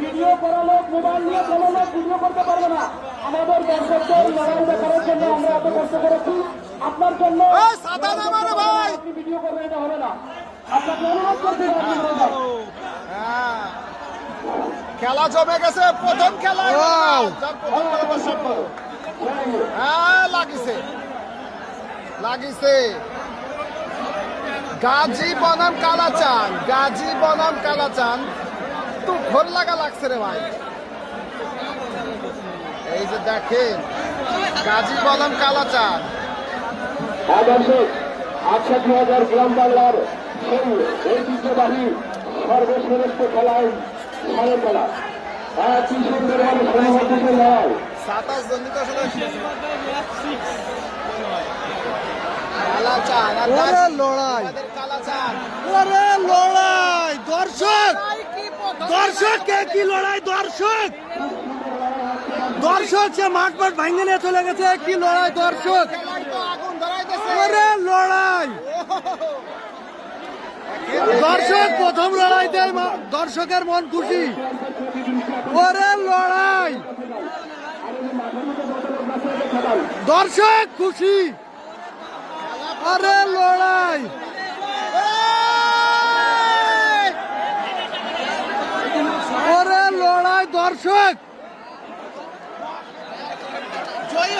Video করা লোক mobile নিয়ে কোনো লোক ভিডিও করতে পারবে না। আমাদের দর্শকদের লড়াই দেখানোর জন্য আমরা এত কষ্ট করেছি। আপনার জন্য আপনি ভিডিও করবেন, এটা হবে না। আপনাকে অনুরোধ করতে খেলা জমে গেছে। প্রথম খেলা লাগিছে গাজী বনাম কালাচান তো ঘোর লাগা লাগছে রে ভাই। এই যে দেখেন গাজী বনাম কালাচান। দর্শক, আচ্ছা 2000 গ্রাম বাংলার ঐতিহ্যবাহী সর্বশ্রেষ্ঠ খেলায় সাড়ে খেলা কি সুন্দরভাবে সমাবেশের লড়াই। 27 জন তো আসলে কালাচান আর লড়াই দর্শক কে কি লড়াই, দর্শক সে মাঠ ভাঙে নিয়ে চলে গেছে। কি লড়াই দর্শক, লড়াই দর্শক প্রথম লড়াইতে দর্শকের মন খুশি। ওরে লড়াই দর্শক খুশি। আরে লড়াই ওরে লড়াই দর্শক